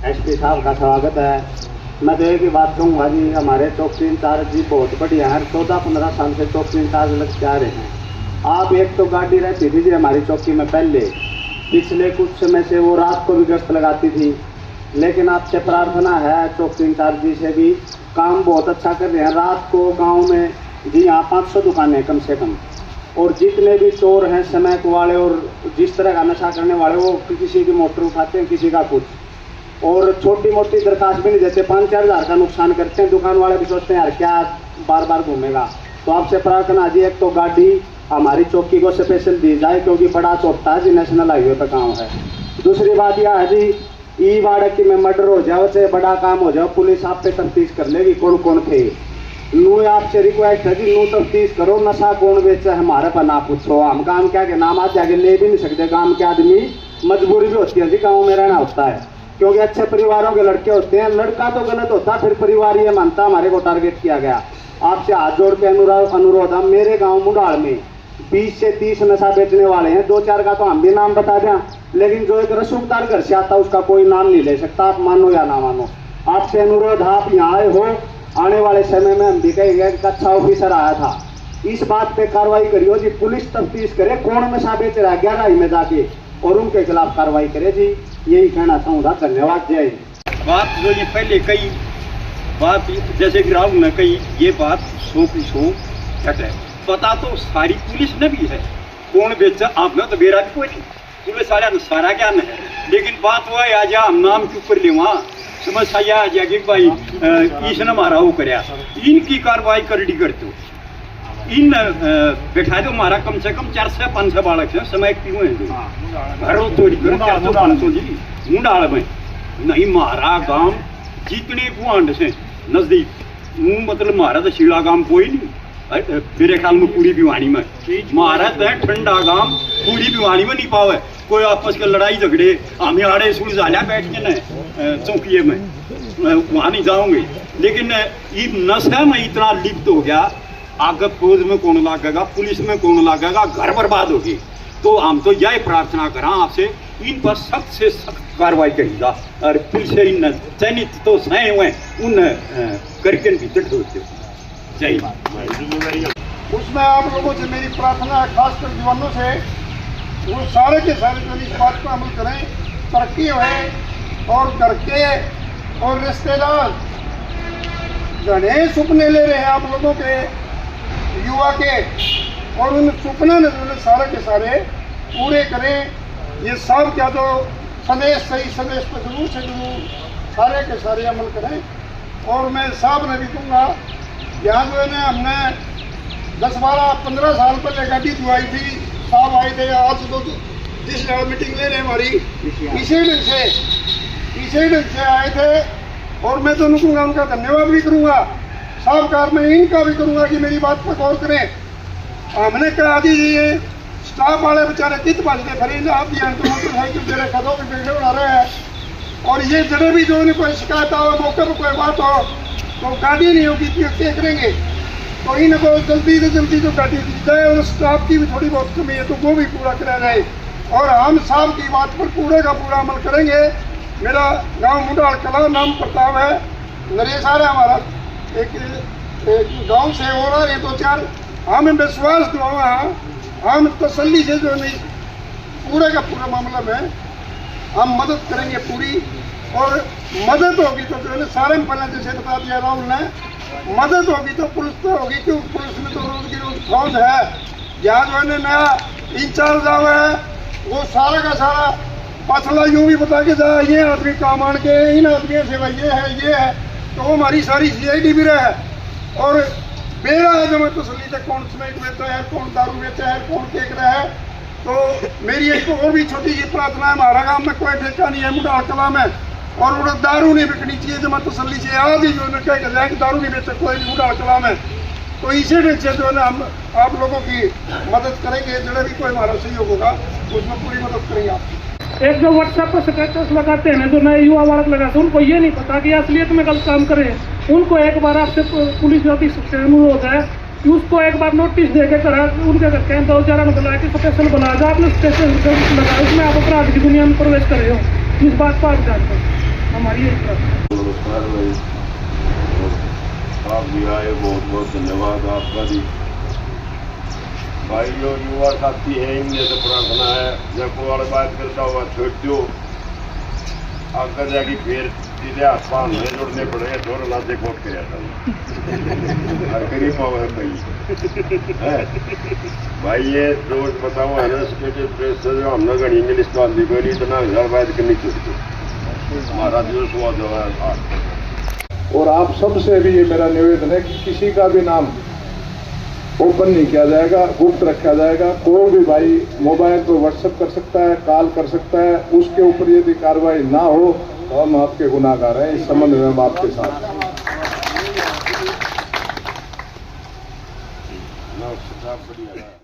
SP साहब का स्वागत है। मैं तो एक ही बात कहूँगा जी, हमारे चौकी इंचार्ज जी बहुत बढ़िया है। 14-15 साल से चौकी इंचार्ज लग के आ रहे हैं। आप एक तो गाड़ी रहती थी जी हमारी चौकी में पहले, पिछले कुछ समय से वो रात को भी गश्त लगाती थी, लेकिन आपसे प्रार्थना है चौकी इंचार्ज जी से भी, काम बहुत अच्छा कर रहे हैं। रात को गाँव में जी यहाँ 500 दुकानें कम से कम, और जितने भी चोर हैं स्मैक वाले और जिस तरह का नशा करने वाले, वो किसी की मोटर उठाते हैं, किसी का कुछ, और छोटी मोटी दरखास्त भी नहीं देते। 5-4 हज़ार का नुकसान करते हैं। दुकान वाले भी सोचते हैं यार क्या बार बार घूमेगा। तो आपसे प्रार्थना जी, एक तो गाड़ी हमारी चौकी को स्पेशल दी जाए, क्योंकि बड़ा चौथा है जी, नेशनल हाईवे पर काम है। दूसरी बात यह है जी, ई वाड़की में मर्डर हो जाओ चाहे बड़ा काम हो जाओ, पुलिस आप पे तफ्तीश कर लेगी कौन कौन थे। नू आपसे रिक्वेस्ट है जी, नू तफ्तीश करो, नशा कौन बेचा है हमारे पर ना पूछो। हम काम क्या के नाम आज जाके ले भी नहीं सकते। काम के आदमी मजबूरी भी होती है जी, गाँव में रहना होता है, क्योंकि अच्छे परिवारों के लड़के होते हैं। लड़का तो गलत होता, फिर परिवार ये मानता हमारे को टारगेट किया गया। आपसे हाथ जोड़ के अनुरोध है, मेरे गांव मुंडाल में 20 से 30 नशा बेचने वाले हैं। 2-4 का तो हम भी नाम बता दें, लेकिन जो एक रसूखदार घर से आता उसका कोई नाम नहीं ले सकता, आप मानो या ना मानो। आपसे अनुरोध, आप यहाँ आए हो, आने वाले समय में हम भी कहेंगे एक अच्छा ऑफिसर आया था, इस बात पे कार्रवाई करियो जी। पुलिस तफ्तीश करे कौन नशा बेच रहा है 11 में जाके, और उनके खिलाफ कार्रवाई करे जी। यही कहना चाहूँगा। धन्यवाद। जय हिंद। बात जो ये पहले कई बात जैसे कि राहुल ने कही, ये बात 100% घट है। पता तो सारी पुलिस ने भी है कौन बेचा, आपने तो बेरा भी कोई नहीं, पुलिस वाले सारा ज्ञान है। लेकिन बात हुआ है आज हम नाम क्यों कर ले, वहाँ समस्या आ जाएगी भाई इसने मारा वो कराया, इनकी कार्रवाई करनी करते हो। इन बैठा दो मारा कम से कम 4 से 5 बालक है, समय क्यों है घर तोड़ी कर 400-500 जी मुंडाल में नहीं मारा। गांव जितने गुआंड से नजदीक, मतलब मारा तो शीला गांव कोई नहीं मेरे ख्याल में पूरी भिवानी में मारा तो है। ठंडा गांव पूरी भिवानी में नहीं पावे कोई आपस के लड़ाई झगड़े। हमें आड़े सुल झाल्या बैठ के न चौकिए में वहाँ नहीं जाऊंगे, लेकिन ये नशा में इतना लिप्त हो गया, आगे फौज में कौन लागेगा, पुलिस में कौन लागेगा, घर बर्बाद होगी। तो हम तो यही प्रार्थना करा आपसे, इन पर सख्त से सख्त कार्रवाई करेगा, और पुलिस इन चयनित तो सहे हुए उन करके भीतर ढोते। जय हिंद। उसमें आप लोगों से मेरी प्रार्थना है, खासकर जवानों से, वो सारे के सारे जो इस बात पर अमल करें, तरक्की है। और घर के और रिश्तेदार घने सपने ले रहे हैं आप लोगों के, युवा के, और उन सपने ने सारे के सारे पूरे करें। ये सब क्या तो संदेश सही संदेश पर जरूर से जरूर सारे के सारे अमल करें। और मैं साहब ने भी कहूँगा, यहाँ जो है ना हमने 10-12-15 साल पहले गाड़ी धुआई थी, साहब आए थे। आज तो जिस मीटिंग ले रहे हमारी इसी ढंग से आए थे, और मैं तो कहूँगा उनका धन्यवाद भी करूँगा, साहबकार मैं इनका भी करूँगा कि मेरी बात पर गौर करें। हमने कहा दी ये स्टाफ वाले बेचारे कित बाजते खरीद आप यहाँ तो मोटरसाइकिल तेरे खदों के पेड़े उड़ा रहे हैं, और ये जड़े भी जो उन्हें कोई शिकायत हो, मौके पर कोई बात हो तो गाड़ी नहीं होगी तो क्या करेंगे। तो इनको जल्दी से जल्दी जो गाड़ी दी जाए, और स्टाफ की भी थोड़ी बहुत कमी है तो वो भी पूरा करा जाए, और हम साहब की बात पर पूरे का पूरा अमल करेंगे। मेरा गाँव मुंडाल कला, नाम प्रताप है, नरेश है हमारा, एक गांव से हो रहा है 2-4। हमें विश्वास दिलावा, हम तसल्ली से जो नहीं पूरे का पूरा मामला में हम मदद करेंगे पूरी। और मदद होगी तो जो है सारे में पहले जैसे बता दिया राहुल ने, मदद होगी तो पुलिस तो होगी, क्योंकि पुलिस में तो रोज की रोज फौज है। यहाँ जो है नया इंचार्ज आवा है, वो सारा का सारा पछला यूँ भी बता के जा, ये आदमी काम आन के इन आदमियों से भाई ये है, तो वो हमारी सारी CID भी रहा है। और बेरा है जो मैं तसल्ली से कौन स्मैक बेचता है, कौन दारू बेचा है, कौन केक रहा है। तो मेरी एक और भी छोटी सी प्रार्थना है, हमारा गांव में कोई ठेका नहीं है मुंडाल कला में, और उन्हें दारू नहीं बिकनी चाहिए। जो मैं तसल्ली से आज ही जो है कह जाए कि दारू नहीं बेचे कोई मुंडाल कला में, तो इसी ढंग से जो है ना हम आप लोगों की मदद करेंगे। जो भी कोई हमारा सहयोग होगा उसमें पूरी मदद करेंगे आप। एक जो व्हाट्सएप पर स्टेटस लगाते हैं जो नए युवा बालक लगाते हैं, उनको ये नहीं पता कि असलियत में गलत काम करें। उनको एक बार आपसे पुलिस ऑफिसर से अनुरोध है कि उसको एक बार नोटिस दे के करा, उनके घर के 2-4 बुला के स्पेशल बना जा, आपने स्टेशन लगा, उसमें आप अपराध की दुनिया में प्रवेश कर रहे हो। इस बात पर आप जानते हैं। हमारी यही प्रार्थना। नमस्कार भाई, आप भी आए, बहुत बहुत धन्यवाद आपका भी। भाई जो युवा साथी है इनमें से प्रार्थना है, जब को वाले बात करता हुआ छोड़ दो, आकर जाके फिर सीधे आसमान में जुड़ने पड़ेंगे, थोड़ा लाते कोट के जाता हूँ करीब पावा है भाई। ये रोज बताओ है ना, प्रेस से जो हमने घड़ी इंग्लिश तो आदमी को नहीं इतना हजार बात करनी चाहिए, हमारा जो स्वाद है। और आप सबसे भी ये मेरा निवेदन है कि किसी का भी नाम ओपन नहीं किया जाएगा, गुप्त रखा जाएगा। कोई भी भाई मोबाइल पर व्हाट्सएप कर सकता है, कॉल कर सकता है, उसके ऊपर यदि कार्रवाई ना हो तो हम आपके गुनाहगार हैं। इस संबंध में हम आपके साथ बढ़िया